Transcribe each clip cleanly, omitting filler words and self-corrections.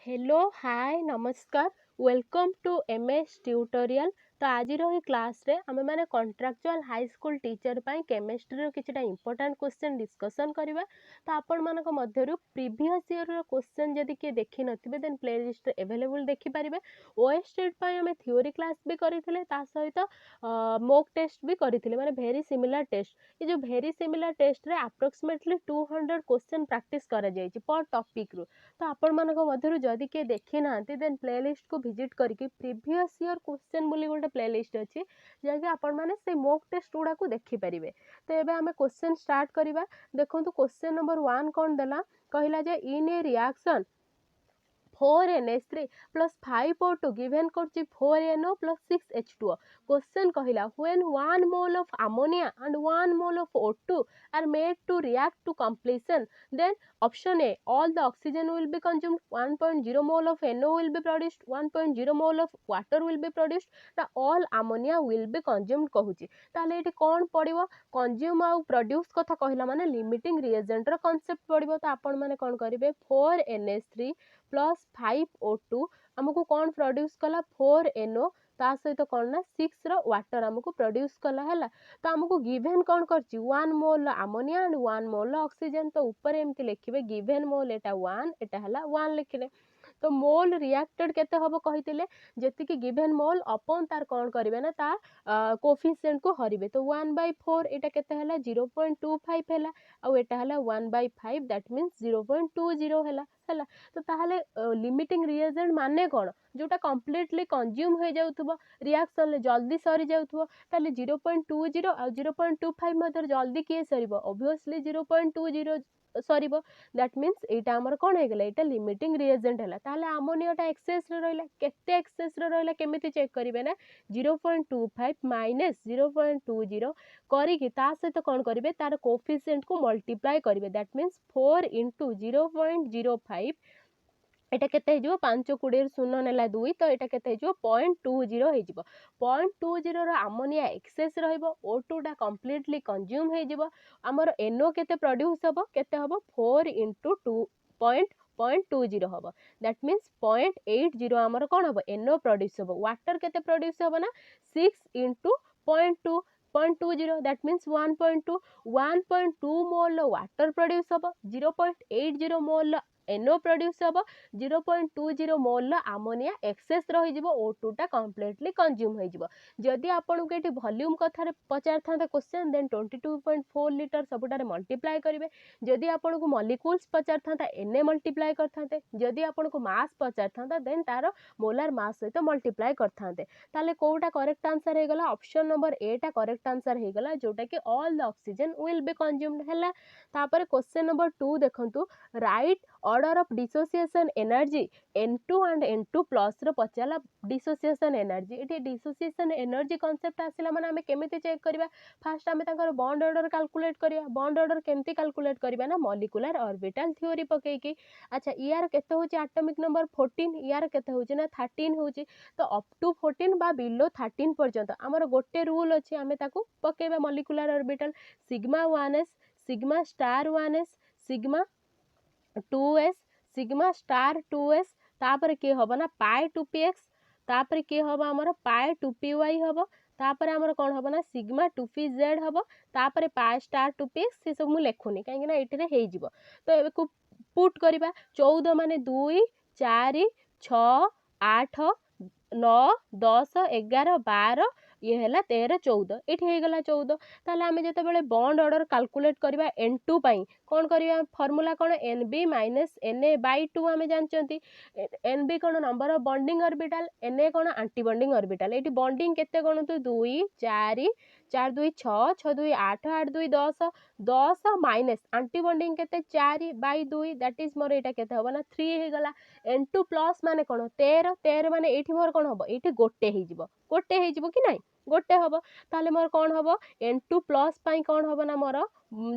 Hello hi नमस्कार welcome to MS tutorial. तो आज रही क्लास रे आमे माने कॉन्ट्रैक्चुअल हाई स्कूल टीचर पाई केमिस्ट्री रो किछटा इंपोर्टेंट क्वेश्चन डिस्कशन करबा। तो आपण मानक मध्यरु प्रीवियस ईयर रो क्वेश्चन जदी के देखि नथिबे देन प्लेलिस्ट अवेलेबल देखि परिबे। ओएसटेट पाई आमे थ्योरी क्लास भी करिथिले ता सहित मॉक टेस्ट भी करिथिले माने वेरी सिमिलर टेस्ट। ये जो वेरी सिमिलर टेस्ट रे अप्रोक्सीमेटली 200 क्वेश्चन प्रैक्टिस करा जायछि पर टॉपिक रो। तो आपण मानक मध्यरु जदि के देखि नांती देन प्लेलिस्ट को विजिट करके प्रीवियस ईयर क्वेश्चन बोली गोटे प्लेलिस्ट अछि जाके आपण माने से मॉक टेस्ट गुडा को देखि परिबे। तो एबे हमें क्वेश्चन स्टार्ट करिबा। देखंतु क्वेश्चन नंबर 1 कोन देला कहिला जे in a reaction 4NH3 plus 5O2 given करछि 4NO plus 6H2O। क्वेश्चन कहिला when 1 mole of ammonia and 1 mole of O2 are made to react to completion, then option A all the oxygen will be consumed, 1.0 mole of NO will be produced, 1.0 mole of water will be produced, ना all ammonia will be consumed कहूची। ताले एठी कोन पड़िबो consume आउ produce कथा कहिला माने limiting reagent रो concept पड़िबो। तो आपण माने कोन करिवे 4NH3 प्लस 5O2 आमको कौन प्रोड्यूस कला 4NO ता सहित कौन ना 6 रो वाटर आमको प्रोड्यूस कला हैला। तो आमको गिवन कौन करछि 1 मोल अमोनिया एंड 1 मोल ऑक्सीजन। तो ऊपर एमती लिखिबे गिवन मोल एटा 1 एटा हला 1 लिखिले। तो मोल रिएक्टेड केते हबो कहितिले जेति कि गिवन मोल अपॉन तार कौन करिवे ना तार कोफिशिएंट को हरिबे। तो 1/4 एटा केते हला 0.25 हैला आ एटा हला 1/5 दैट मींस 0.20 हैला। तो ताहले लिमिटिंग रिएजेंट माने कोन जोटा कंप्लीटली कंज्यूम हो जाउथबो रिएक्शन ले जल्दी सरी जाउथबो ताले 0.20 आ 0.25 मधर जल्दी किए सरीबो ऑब्वियसली 0.20 सरीबो। दैट मींस एटा हमर कोन हे गेला एटा लिमिटिंग रिएजेंट हला। ताहले अमोनियाटा एक्सेस रे रहला केते एक्सेस रे रहला केमिति चेक करिवे ना 0.25 माइनस 0.20 करी कि ता सहित कोन करिवे तार कोफिशिएंट को मल्टीप्लाई करिवे। दैट मींस 4 into 0.05 एटा केते हिजो 5 20 शून्य नेला 2 तो एटा केते हिजो 0.20 हिजो 0.20 रो अमोनिया एक्सेस रहइबो O2 टा कंप्लीटली कंज्यूम हे जिवो हमर NO केते प्रोड्यूस हबो केते हबो 4 into 2.20 हबो। दैट मींस 0.80 हमर कोन हबो NO प्रोड्यूस हबो। वाटर केते प्रोड्यूस हबो ना 6 into 0.20 that means 1.2 mole water produce हबो 0.80 मोल NO प्रोड्यूस हबो 0.20 मोल अमोनिया एक्सेस रही जिवो O2 टा कंप्लीटली कंज्यूम हो जिवो। जदि आपन को एटी वॉल्यूम कथा रे पचार थांता क्वेश्चन देन 22.4 लीटर सबुटारे मल्टीप्लाई करिवे। जदि आपन को मॉलिक्यूल्स पचार थांता Na मल्टीप्लाई करथांते। जदि आपन को मास पचार थांता देन तारो मोलार मास सहित मल्टीप्लाई करथांते। ताले कोटा करेक्ट आंसर हे गला ऑप्शन नंबर ए टा करेक्ट आंसर हे गला जोटा कि all the oxygen will be consumed हैला। तापर क्वेश्चन नंबर 2 देखंतु right order of dissociation energy N2 and N2 plus रो पचाला डिसोसिएशन एनर्जी। एठी डिसोसिएशन एनर्जी कांसेप्ट आसिला माने हमें केमिति चेक करबा फास्ट हमें ताकर बॉन्ड ऑर्डर कैलकुलेट करिया। बॉन्ड ऑर्डर केमति कैलकुलेट करबा ना मॉलिक्यूलर ऑर्बिटल थ्योरी पके की। अच्छा यार केते होची एटॉमिक नंबर 14 यार केते होची ना 13 होची। तो अप टू 14 बा बिलो 13 पर्यंत हमर गोटे रूल अछि हमें ताको पकेबा molecular orbital sigma 1s sigma star 1s sigma 2s sigma star 2s तापर के हबो ना पाई 2px तापर के हबो हमर पाई 2py हबो तापर हमर कोन हबो ना सिग्मा 2pz हबो तापर पाई स्टार 2px से सब मु लेखुनी काहे ना एटिरे हेइ जिवो। तो एबे को पुट करिबा 14 माने 2 4 6 8 9 10 11 12 ये हैला 13 14 एठी हे गला 14। ताले हमें जते बेले बॉन्ड ऑर्डर कैलकुलेट करबा N2 पई कोन करिया फार्मूला कोन Nb - Na/2 हमें जानचंती। Nb cone number of bonding orbital Na cone anti bonding orbital. एठी बॉन्डिंग केते कोन तो 2 4 4 2 6 6 2 8 8 2 10 10 माइनस एंटी बॉन्डिंग केते 4/2 दैट इज मोर एटा केते हबो ना 3 हे गला। N2 प्लस माने कोन 13 13 माने एठी मोर कोन हबो एठी गोटे हे जिवो कि नाही गोटे हबो। ताले मोर कोन हबो N2 प्लस पई कोन हबो ना मोर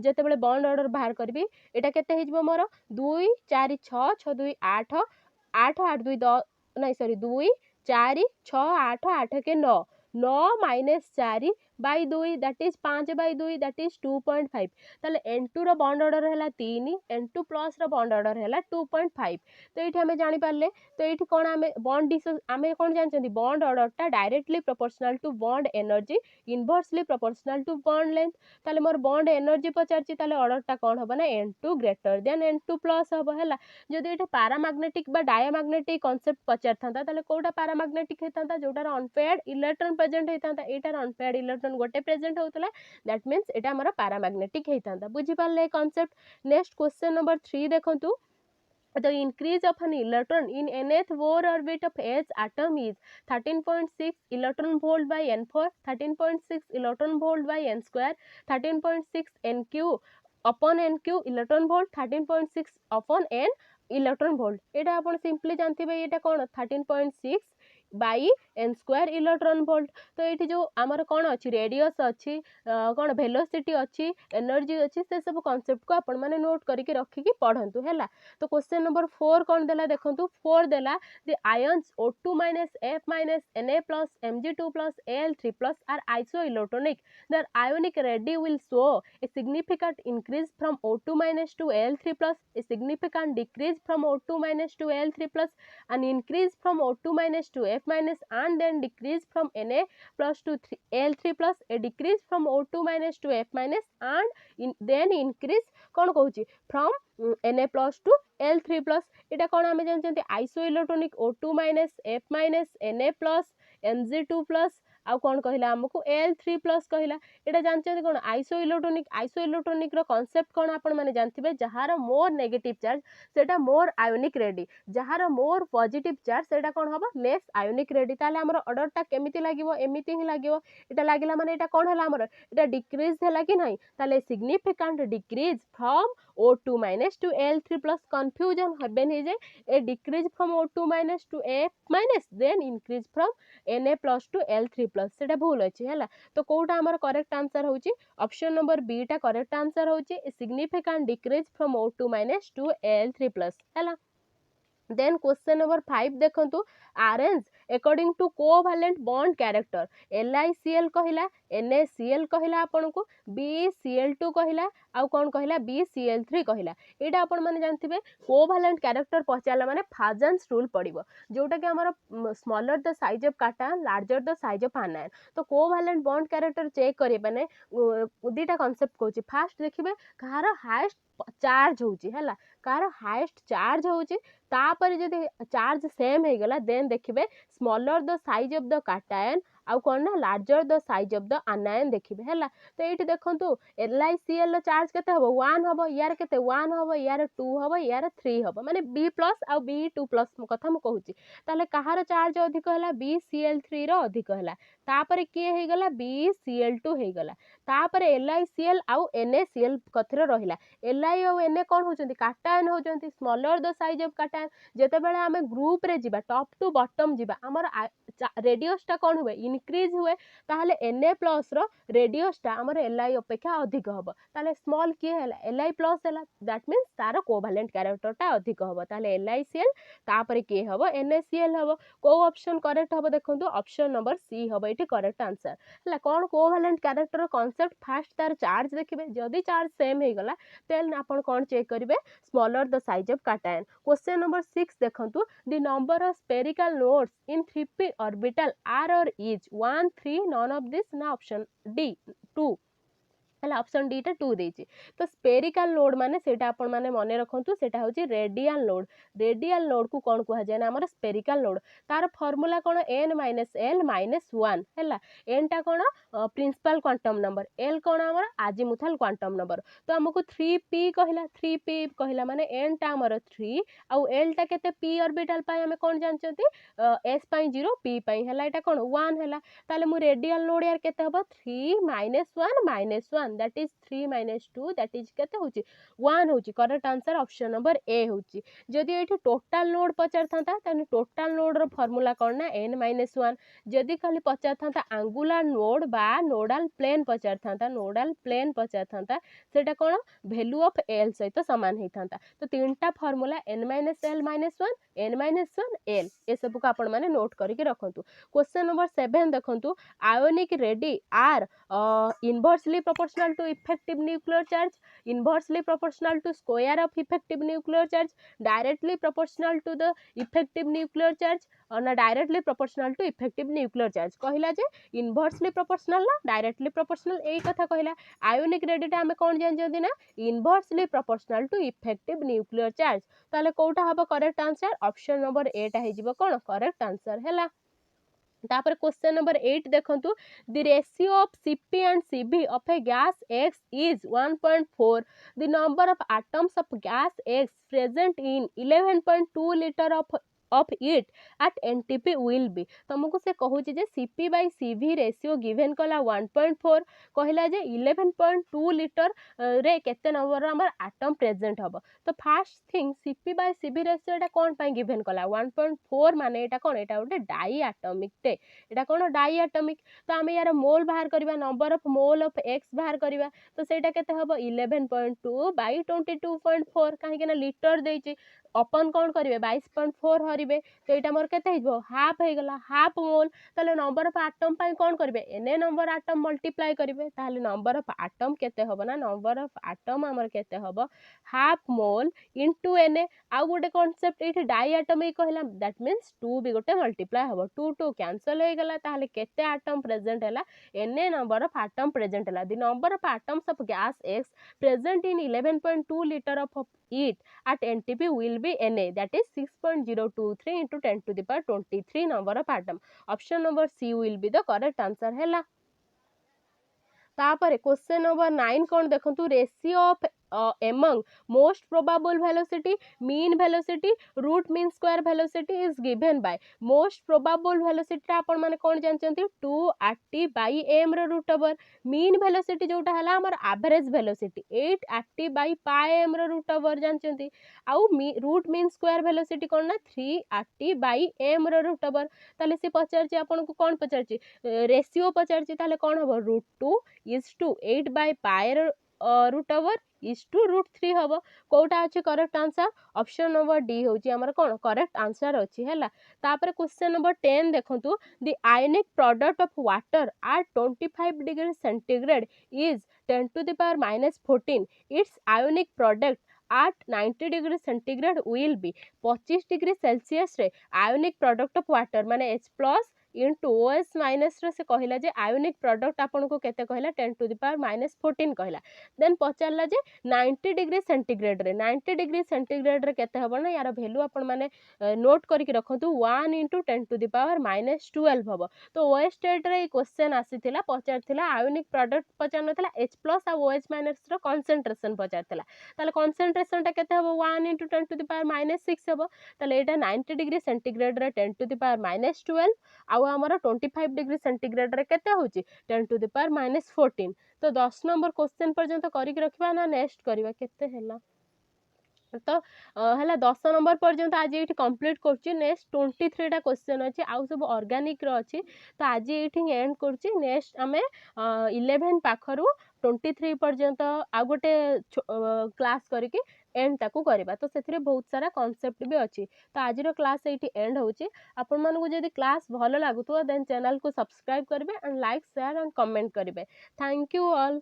जते बेले बॉन्ड ऑर्डर बाहर करबी एटा केते हे जिवो मोर 2 4 6 6 2 8 8 8 2 10 नाही सॉरी 2 4 6 8 8 के 9 9 minus 4 by 2 that is 5/2 that is 2.5 ताले N2 रो बॉन्ड ऑर्डर हैला 3 N2 प्लस रो बॉन्ड ऑर्डर हैला 2.5 तो एठी हमें जानि पारले तो एठी कोन हमें बॉन्ड आमे कोन जानचंदी बॉन्ड ऑर्डर टा directly proportional to bond energy inversely proportional to bond length ताले मोर बॉन्ड एनर्जी पचारची ताले ऑर्डर टा कोन होबा ना N2 greater than N2 plus होबा हैला जदि एटा पैरामैग्नेटिक बा डायमैग्नेटिक कांसेप्ट पचारथांता ताले कोटा पैरामैग्नेटिक हेतांता जोटार अनपेयर्ड इलेक्ट्रॉन प्रेजेंट हेतांता एटार अनपेयर्ड इलेक्ट्रॉन गोटे प्रेजेंट होतला दैट मींस एटा हमर पैरामैग्नेटिक हेतांता बुझी पारले कांसेप्ट नेक्स्ट क्वेश्चन नंबर 3 देखंतु the increase of an electron in nth bohr orbit of S atom is 13.6 electron volt by n4 13.6 electron volt by n square 13.6 nq upon nq electron volt 13.6 upon n electron volt एटा आपण simply जानते एटा कौन 13.6 by n square electron volt तो ये जो आमर कौन अच्छी रेडियस अच्छी कौन वेलोसिटी अच्छी एनर्जी अच्छी से सब कॉन्सेप्ट को आपण माने नोट करके रखिकी पढ़ंतु हैला तो क्वेश्चन नंबर 4 कौन देला देखंतु 4 देला the ions O2 F Na Mg2 Al3 are isoelectronic their ionic radii will show a significant increase from O2 to Al3 a significant decrease from O2 to Al3 an increase from O2 to F and then decrease from Na plus to Al3 a decrease from O2 to F and then increase कौन कहूँ from Na plus to L3 plus इटा कौन आमे जानते isoelectronic O2 F Na plus Mg2 plus आउ कौन कहला हमको L3 प्लस कहला एटा जानते कौन आइसोइलेक्ट्रॉनिक रो कांसेप्ट कौन आपण माने जानथिबे जहार मोर नेगेटिव चार्ज सेटा मोर आयोनिक रेडी जहार मोर पॉजिटिव चार्ज सेटा कौन हबो लेस आयोनिक रेडी ताले हमर ऑर्डर टा केमिति लागिवो एमिति ही लागिवो एटा लागिला माने एटा कौन हला हमर एटा डिक्रीज हैला कि नहीं ताले significant decrease from O2 to L3 plus confusion हबेन हे जे ए decrease from O2 to F then increase from Na plus to L3 plus सेटा भूल अछि हैला तो कोटा हमर करेक्ट आंसर होची ऑप्शन नंबर बी टा करेक्ट आंसर होची significant decrease from O2 to L3 plus हैला then question number 5 देखंतु arrange according to covalent bond character LiCl कहला NaCl कहला आपण को BCl2 कहला आउ कौन कहला BCl3 कहला एटा आपण माने जानथिबे कोवैलेंट कैरेक्टर पचाला माने फाजन्स रूल पड़िबो जोटा कि हमर smaller the size of cation larger the size of anion तो कोवैलेंट बॉन्ड कैरेक्टर चेक करी माने दुईटा कांसेप्ट कहूची फास्ट देखिबे कहार हाईएस्ट चार्ज होची हैला कहार हाईएस्ट चार्ज होची तापर जदि चार्ज सेम हे गला देन देखिबे smaller the size of the cation आउ कौन ना larger the size of the anion देखिबे हैला तो एठी देखंतु LiCl लो चार्ज केते हबो 1 हबो यार केते 1 हबो यार 2 हबो यार 3 हबो माने B+ आउ B2+ कथा म कहूची ताले कहार चार्ज अधिक हला BCl3 रो अधिक हला तापर के हे गला BCl2 हे गला तापर LiCl आउ NaCl कथरे रहिला Li आउ Na कोन होचंती काटायन होचंती smaller the size of cation जेते बेले हमें ग्रुप रे जिबा टॉप टू बॉटम जिबा हमर रेडियस टा कोन हुए इनक्रीज हुए ताहले Na+ रो रेडियस टा हमर Li अपेक्षा अधिक हबो ताहले स्मॉल के हला Li+ हला दैट मींस तार कोवैलेंट कैरेक्टर टा अधिक हबो ताहले LiCl तापर के हबो NaCl हबो को ऑप्शन करेक्ट हबो देखंतु ऑप्शन नंबर सी हबो एठी करेक्ट आंसर हला कोन कोवैलेंट कैरेक्टर कांसेप्ट फास्ट तार चार्ज देखिबे जदी चार्ज सेम हे गला देन आपण कोन चेक करिवे smaller the size of cation question number 6 देखंतु the number of spherical nodes in 3p orbital r or is 1 3 none of this ना ऑप्शन डी 2 हला ऑप्शन डी टा 2 देछि तो स्फेरिकल नोड माने सेटा आपण माने मने रखंतु सेटा होची रेडियल नोड को कोन कहै जाय ना हमर स्फेरिकल नोड तार फार्मूला कोन n - l - 1 हला n टा कोन प्रिंसिपल क्वांटम नंबर l कोन हमर आजीमुथल क्वांटम नंबर तो हमको 3p कहला माने n टा हमर 3 आ l टा केते p ऑर्बिटल पाई हमें कोन जानचंती s पाई 0 p पाई हला एटा कोन 1 हला ताले मु रेडियल नोड यार केते हबो 3 - 1 - 1 1 that is 3 minus 2 that is केते होची 1 होची correct answer option number A होची जदि एठी टोटल नोड पचार थांता ताने टोटल नोड रो फार्मूला कोन ना n-1 जदि खाली पचार थांता एंगुलर नोड बा नोडल प्लेन पचार थांता नोडल प्लेन पचार थांता सेटा कोन वैल्यू ऑफ l सहित समान हे थांता तो तीनटा फार्मूला n-l-1 n-1 l ए सब को आपण माने नोट करके रखंतु क्वेश्चन नंबर 7 देखंतु ionic radii are inversely proportional to effective nuclear charge inversely proportional to square of effective nuclear charge directly proportional to the effective nuclear charge और ना directly proportional to effective nuclear charge कहला जे inversely proportional ना directly proportional एई कथा कहला ionic ready हमें कौन जान जंदी ना inversely proportional to effective nuclear charge ताले कोटा हबो करेक्ट आंसर ऑप्शन नंबर 8 हे जिवो कोन करेक्ट आंसर हैला तापर क्वेश्चन नंबर 8 देखंतु the ratio of Cp and Cv of A gas X is 1.4 the number of atoms of gas X present in 11.2 litre of it at NTP will be तुमको से कहूची जे Cp by Cv ratio given कला 1.4 कहला जे 11.2 litre रे केते number हमर atom present हबो तो first thing Cp by Cv ratio एटा कोन पय गिवन कला 1.4 माने एटा कोन एटा उटे डाई एटॉमिक टे एटा कोन डाई एटॉमिक तो आमे यार मोल बाहर करबा number of mole of x बाहर करबा तो सेटा केते हबो 11.2 by 22.4 काहे के ना लीटर देछि अपन कौन करेंगे 22.4 हरिबे तो यहाँ मोर केते हिजबो हाफ हे गला हाफ मोल ताले नंबर ऑफ एटम पाई कौन करेंगे एन नंबर एटम मल्टीप्लाई करेंगे ताले नंबर ऑफ एटम केते हबो ना नंबर ऑफ एटम हमर केते हबो हाफ मोल इनटू एन आउ गोटे कांसेप्ट एठी डाई एटॉमिक कहला दैट मींस 2 भी गोटे मल्टीप्लाई हबो 2 2 कैंसिल हो गला ताले केते एटम प्रेजेंट हैला n number of atom present हैला the number of atoms of gas x present in 11.2 litre of it at NTP will be Na that is 6.023 into 10 to the power 23 number of atom option number C will be the correct answer हैला तापर question number 9 कोन देखंतु ratio of among most probable velocity mean velocity root mean square velocity is given by most probable velocity आपण माने कोन जानचंती 280 by m row root over mean velocity जोटा हला हमर average velocity 880 by pi m row root over जानचंती आउ root mean square velocity कोन ना 380 by m row root over ताले से पचारची आपण को कोन पचारची रेशियो पचारची ताले कोन हबो √2 is to 8 by pi root over is to √3 हबो कोटा अछि correct answer option number D होची हमर कोन करेक्ट आंसर अछि हैला तापर क्वेश्चन नंबर 10 देखंतु the ionic product of water at 25 degree centigrade is 10 to the power -14 it's ionic product at 90 degree centigrade will be 25 degree Celsius रे ionic product of water माने H+ into OS minus रे से कहला जे ionic product आपन को केते कहला 10 to the power -14 कहला देन पचारला जे 90 डिग्री सेंटीग्रेड रे 90 डिग्री सेंटीग्रेड रे केते हबो ना यार वैल्यू आपन माने नोट करके रखंतु 1 into 10 to the power -12 हबो तो OS स्टेट रे क्वेश्चन आसीथिला पचारथिला आयोनिक प्रोडक्ट पचार नथिला H+ आ OS माइनस रो कंसंट्रेशन पचारथिला ताले कंसंट्रेशन टा केते हबो 1 into 10 to the power -6 हबो ताले एटा 90 डिग्री सेंटीग्रेड रे 10 to the power -12 आउ हमर 25 डिग्री सेंटीग्रेड रे केते होची 10 to the power -14 तो 10 नंबर क्वेश्चन पर्यंत करी रखबा ना नेक्स्ट करबा केते हैला तो हैला 10 नंबर पर्यंत आज एठी कंप्लीट करछि नेक्स्ट 23 टा क्वेश्चन अछि आउ सब ऑर्गेनिक रो अछि तो आज एठी एंड करछि नेक्स्ट हमें 11 पाखरु 23 पर्यंत आ गोटे क्लास करिके एंड ताकू करबा तो सेथिरे बहुत सारा कांसेप्ट भी अछि तो आज रो क्लास एठी एंड होछि आपण मानको को जदी क्लास भलो लागुतो देन चैनल को सब्सक्राइब करबे and like share and comment करबे थैंक यू ऑल।